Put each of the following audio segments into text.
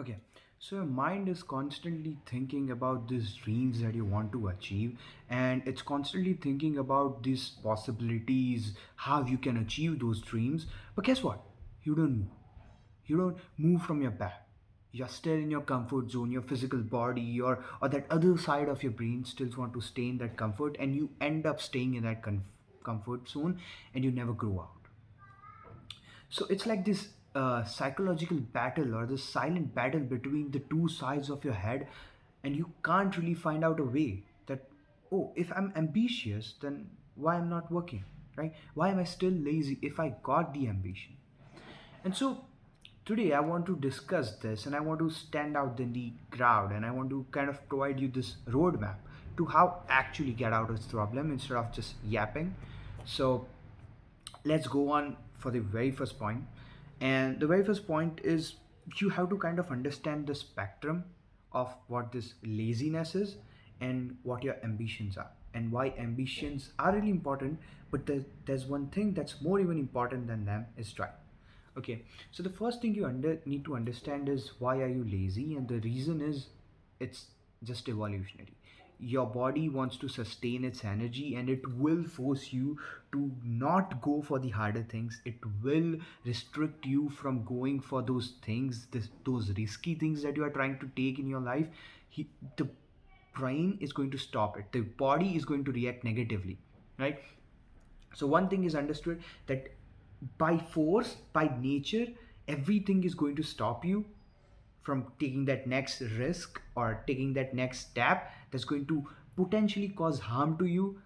Okay, so your mind is constantly thinking about these dreams that you want to achieve, and it's constantly thinking about these possibilities, how you can achieve those dreams. But guess what? You don't move. You don't move from your bed. You're still in your comfort zone, your physical body, or that other side of your brain still want to stay in that comfort, and you end up staying in that comfort zone, and you never grow out. So it's like this psychological battle or this silent battle between the two sides of your head, and you can't really find out a way that, oh, if I'm ambitious, then why I'm not working, right? Why am I still lazy if I got the ambition? And so today I want to discuss this, and I want to stand out in the crowd, and I want to kind of provide you this roadmap to how actually get out of this problem instead of just yapping. So let's go on for the very first point. And the very first point is you have to kind of understand the spectrum of what this laziness is and what your ambitions are, and why ambitions are really important. But there's one thing that's more even important than them is drive. Okay, so the first thing you need to understand is why are you lazy, and the reason is it's just evolutionary. Your body wants to sustain its energy, and it will force you to not go for the harder things. It will restrict you from going for those things, those risky things that you are trying to take in your life. The brain is going to stop it. The body is going to react negatively, right? So one thing is understood that by force, by nature, everything is going to stop you from taking that next risk or taking that next step that's going to potentially cause harm to you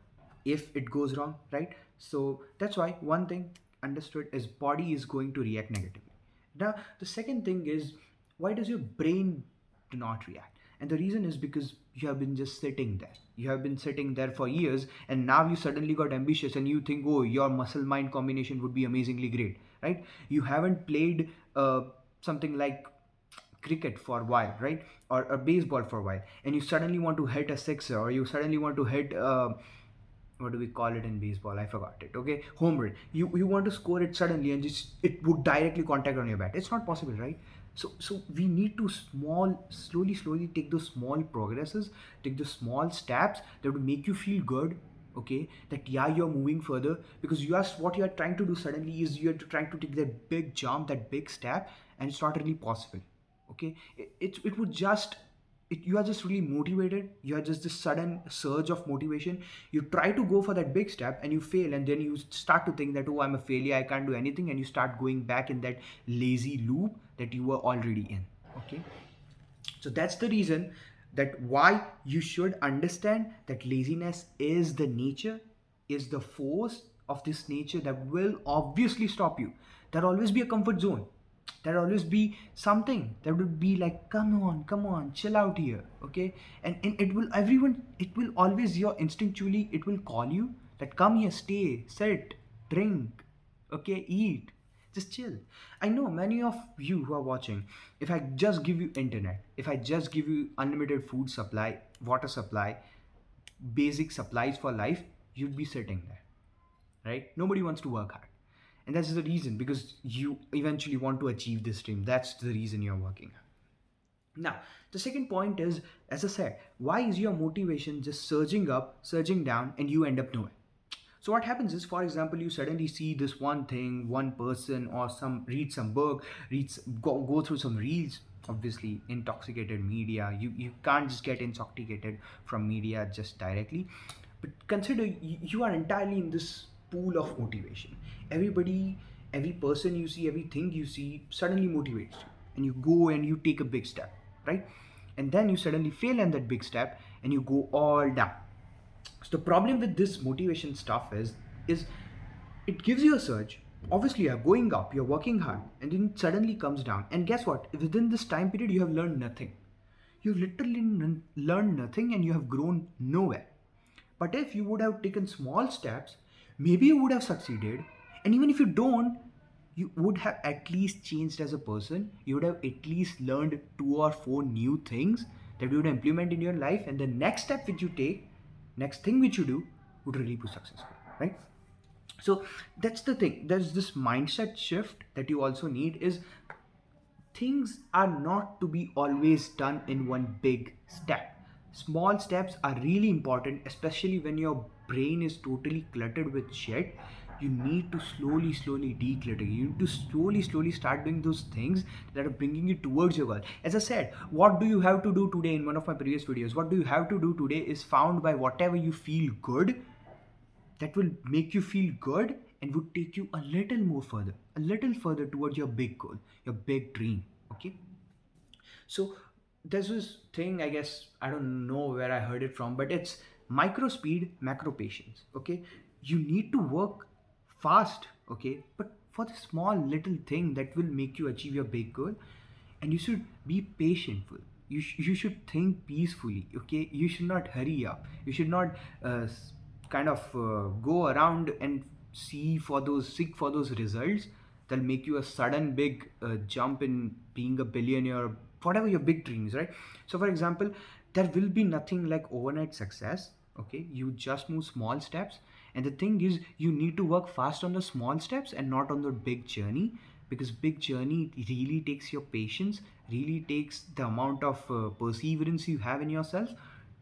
if it goes wrong, right? So that's why one thing understood is body is going to react negatively. Now the second thing is, why does your brain do not react? And the reason is because you have been just sitting there. You have been sitting there for years, and now you suddenly got ambitious and you think, oh, your muscle mind combination would be amazingly great, right? You haven't played something like cricket for a while, right? Or baseball for a while, and you suddenly want to hit a sixer, or you suddenly want to hit what do we call it in baseball? I forgot it. Okay, home run. You want to score it suddenly, and just it would directly contact on your bat. It's not possible, right? So we need to slowly take those small progresses, take the small steps that would make you feel good. Okay, that yeah, you're moving further, because you are what you are trying to do suddenly is you're trying to take that big jump, that big step, and it's not really possible. Okay, it would just you are just really motivated. You are just this sudden surge of motivation. You try to go for that big step and you fail, and then you start to think that, oh, I'm a failure, I can't do anything, and you start going back in that lazy loop that you were already in. Okay, so that's the reason that why you should understand that laziness is the nature, is the force of this nature that will obviously stop you. There'll always be a comfort zone. There'll always be something that would be like, come on, chill out here. Okay, and it will everyone, it will always, your instinctually it will call you that come here, stay, sit, drink, okay, eat, just chill. I know many of you who are watching, if I just give you internet, if I just give you unlimited food supply, water supply, basic supplies for life, you'd be sitting there, right? Nobody wants to work hard. And that's the reason, because you eventually want to achieve this dream. That's the reason you're working hard. Now, the second point is, as I said, why is your motivation just surging up, surging down, and you end up nowhere? So what happens is, for example, you suddenly see this one thing, one person, or read some book, go through some reels. Obviously, intoxicated media. You can't just get intoxicated from media just directly. But consider you are entirely in this pool of motivation. Everybody, every person you see, everything you see suddenly motivates you, and you go and you take a big step, right? And then you suddenly fail in that big step, and you go all down. So the problem with this motivation stuff is it gives you a surge. Obviously, you're going up, you're working hard, and then it suddenly comes down. And guess what? Within this time period, you have learned nothing. You've literally learned nothing, and you have grown nowhere. But if you would have taken small steps, maybe you would have succeeded. And even if you don't, you would have at least changed as a person. You would have at least learned two or four new things that you would implement in your life. And the next step which you take, next thing which you do, would really be successful, right? So that's the thing. There's this mindset shift that you also need is things are not to be always done in one big step. Small steps are really important, especially when your brain is totally cluttered with shit. You need to slowly declutter. You need to slowly start doing those things that are bringing you towards your goal. As I said, what do you have to do today in one of my previous videos? What do you have to do today is found by whatever you feel good, that will make you feel good and would take you a little further towards your big goal, your big dream. Okay, so there's this thing, I guess, I don't know where I heard it from, but it's micro speed, macro patience. Okay, you need to work fast, okay, but for the small little thing that will make you achieve your big goal, and you should be patientful. You should think peacefully, okay? You should not hurry up. You should not kind of go around and seek for those results that'll make you a sudden big jump in being a billionaire, whatever your big dreams, right? So for example, there will be nothing like overnight success. Okay, you just move small steps, and the thing is, you need to work fast on the small steps and not on the big journey, because big journey really takes your patience, really takes the amount of perseverance you have in yourself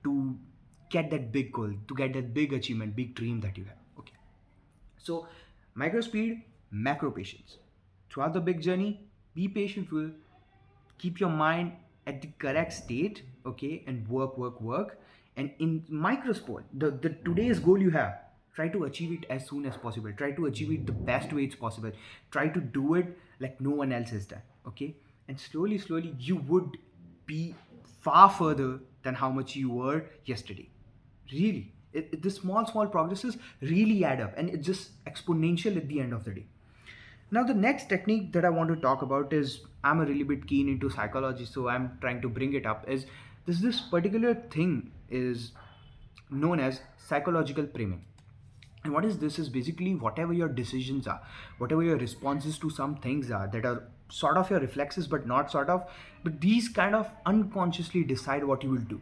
to get that big goal, to get that big achievement, big dream that you have. Okay, so micro speed, macro patience. Throughout the big journey, be patientful, keep your mind at the correct state, okay, and work. And in micro sport, the today's goal you have, try to achieve it as soon as possible. Try to achieve it the best way it's possible. Try to do it like no one else has done, okay? And slowly, you would be far further than how much you were yesterday. Really, the small progresses really add up, and it's just exponential at the end of the day. Now, the next technique that I want to talk about is, I'm a really bit keen into psychology, so I'm trying to bring it up. Is this particular thing is known as psychological priming. And what is this? Is basically whatever your decisions are, whatever your responses to some things are that are sort of your reflexes, but not sort of, but these kind of unconsciously decide what you will do.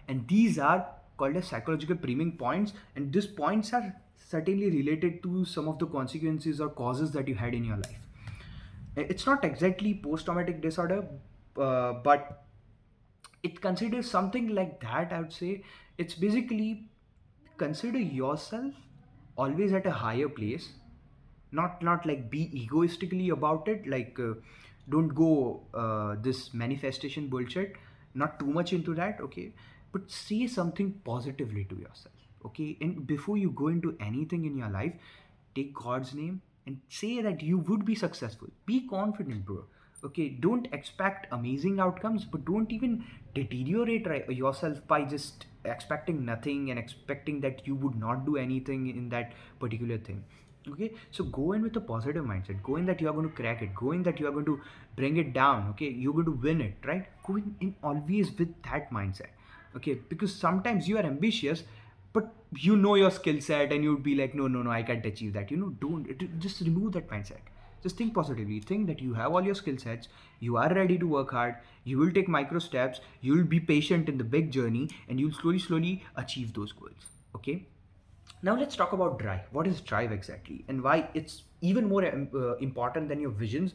And these are called as psychological priming points, and these points are certainly related to some of the consequences or causes that you had in your life. It's not exactly post-traumatic disorder, but it considers something like that. I would say it's basically, consider yourself always at a higher place, not like be egoistically about it, like don't go this manifestation bullshit, not too much into that, okay, but say something positively to yourself, okay? And before you go into anything in your life, take God's name and say that you would be successful. Be confident, bro. Okay, don't expect amazing outcomes, but don't even deteriorate yourself by just expecting nothing and expecting that you would not do anything in that particular thing. Okay, so go in with a positive mindset. Go in that you are going to crack it. Go in that you are going to bring it down. Okay, you're going to win it, right? Go in always with that mindset. Okay, because sometimes you are ambitious, but you know your skill set, and you'd be like, no, I can't achieve that. Don't just remove that mindset. Just think positively. Think that you have all your skill sets, you are ready to work hard, you will take micro steps, you will be patient in the big journey, and you'll slowly achieve those goals. Okay, now let's talk about drive. What is drive exactly, and why it's even more important than your visions,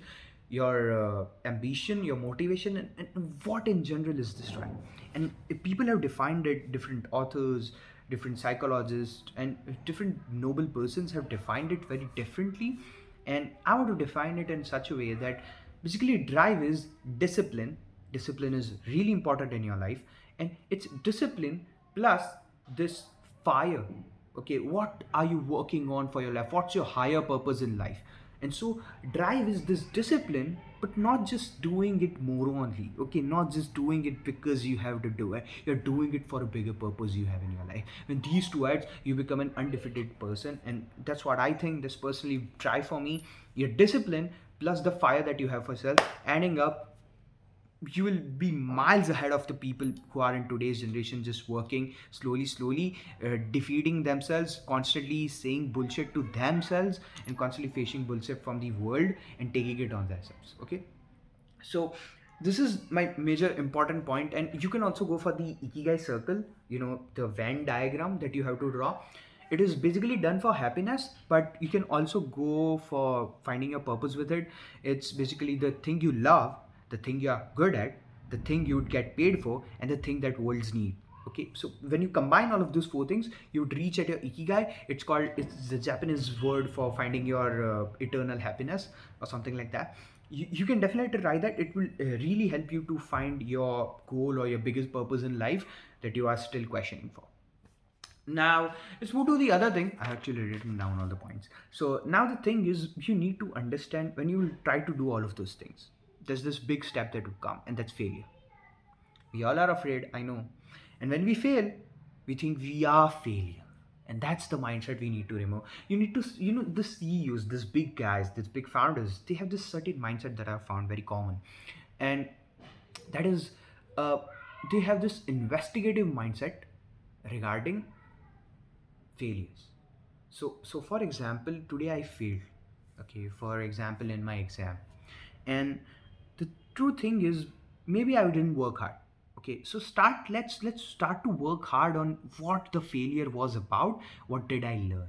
your ambition, your motivation, and what in general is this drive? And people have defined it, different authors, different psychologists, and different noble persons have defined it very differently. And I want to define it in such a way that basically drive is discipline. Discipline is really important in your life, and it's discipline plus this fire. Okay, what are you working on for your life? What's your higher purpose in life? And so drive is this discipline, but not just doing it moronely. Okay, not just doing it because you have to do it. You're doing it for a bigger purpose you have in your life. When these two adds, you become an undefeated person, and that's what I think. This personally drive for me, your discipline plus the fire that you have for self, adding up, you will be miles ahead of the people who are in today's generation, just working slowly, defeating themselves, constantly saying bullshit to themselves, and constantly facing bullshit from the world and taking it on themselves. Okay, so this is my major important point. And you can also go for the ikigai circle, the Venn diagram that you have to draw. It is basically done for happiness, but you can also go for finding your purpose with it. It's basically the thing you love, the thing you are good at, the thing you would get paid for, and the thing that worlds need. Okay, so when you combine all of those four things, you would reach at your ikigai. It's the Japanese word for finding your eternal happiness or something like that. You can definitely try that. It will really help you to find your goal or your biggest purpose in life that you are still questioning for. Now, let's move to the other thing. I actually written down all the points. So now the thing is, you need to understand when you try to do all of those things, there's this big step that will come, and that's failure. We all are afraid, I know. And when we fail, we think we are failure. And that's the mindset we need to remove. You need to, the CEOs, these big guys, these big founders, they have this certain mindset that I've found very common. And that is, uh, they have this investigative mindset regarding failures. So for example, today I failed. Okay, for example, in my exam. And the true thing is, maybe I didn't work hard. Okay, so let's start to work hard on what the failure was about. What did I learn?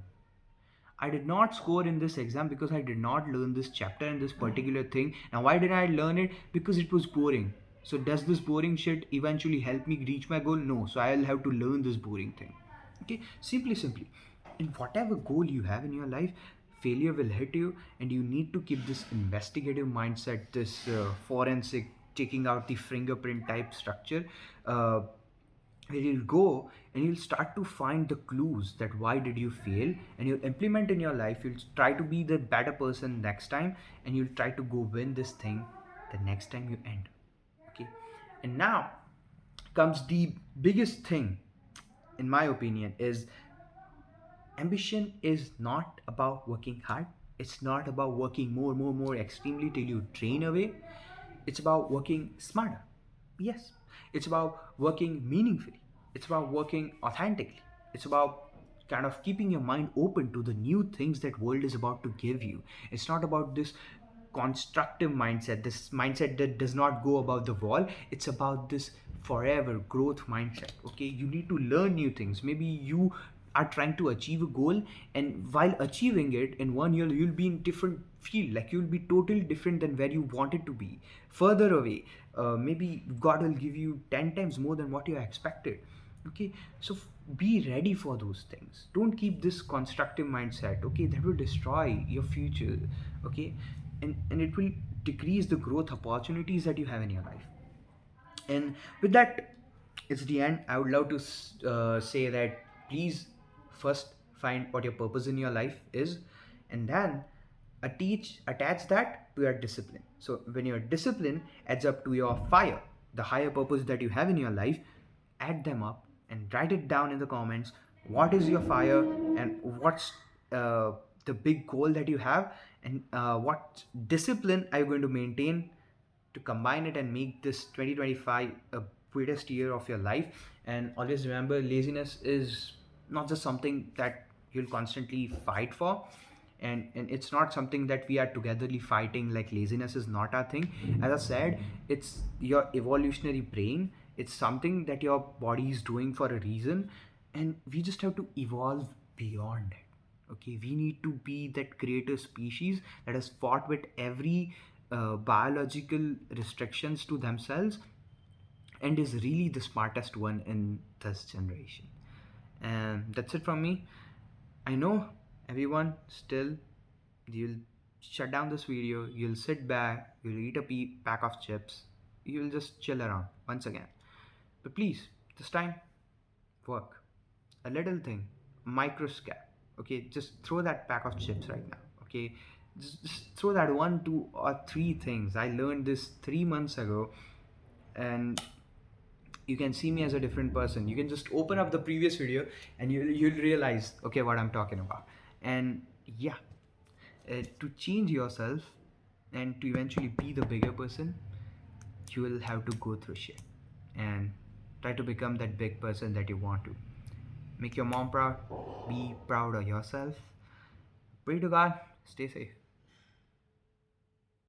I did not score in this exam because I did not learn this chapter and this particular thing. Now, why did I learn it? Because it was boring. So, does this boring shit eventually help me reach my goal? No. So, I'll have to learn this boring thing. Okay, simply. In whatever goal you have in your life, failure will hit you, and you need to keep this investigative mindset, this forensic, taking out the fingerprint type structure. Uh, where you'll go and you'll start to find the clues that why did you fail, and you'll implement in your life. You'll try to be the better person next time, and you'll try to go win this thing the next time you end. Okay, and now comes the biggest thing, in my opinion, is ambition is not about working hard. It's not about working more extremely till you drain away. It's about working smarter. Yes, it's about working meaningfully. It's about working authentically. It's about kind of keeping your mind open to the new things that world is about to give you. It's not about this constructive mindset, this mindset that does not go above the wall. It's about this forever growth mindset. Okay, you need to learn new things. Maybe you are trying to achieve a goal, and while achieving it in 1 year, you'll be in different field, like you'll be totally different than where you wanted to be, further away. Maybe God will give you 10 times more than what you expected. Okay, so be ready for those things. Don't keep this constructive mindset. Okay, that will destroy your future. Okay, and it will decrease the growth opportunities that you have in your life. And with that, it's the end. I would love to say that please first find what your purpose in your life is, and then attach that to your discipline. So when your discipline adds up to your fire, the higher purpose that you have in your life, add them up and write it down in the comments. What is your fire, and what's the big goal that you have, and what discipline are you going to maintain to combine it and make this 2025 a greatest year of your life. And always remember, laziness is not just something that you'll constantly fight for, and it's not something that we are togetherly fighting. Like, laziness is not our thing. As I said, it's your evolutionary brain. It's something that your body is doing for a reason, and we just have to evolve beyond it. Okay, we need to be that greater species that has fought with every biological restrictions to themselves, and is really the smartest one in this generation. And that's it from me. I know everyone still, you'll shut down this video, you'll sit back, you'll eat a pack of chips, you'll just chill around once again. But please, this time, work. A little thing, microscope. Okay, just throw that pack of chips right now. Okay, just throw that 1, 2, or 3 things. I learned this 3 months ago, and you can see me as a different person. You can just open up the previous video and you'll realize, okay, what I'm talking about. And yeah, to change yourself and to eventually be the bigger person, you will have to go through shit and try to become that big person that you want to. Make your mom proud, be proud of yourself. Pray to God, stay safe.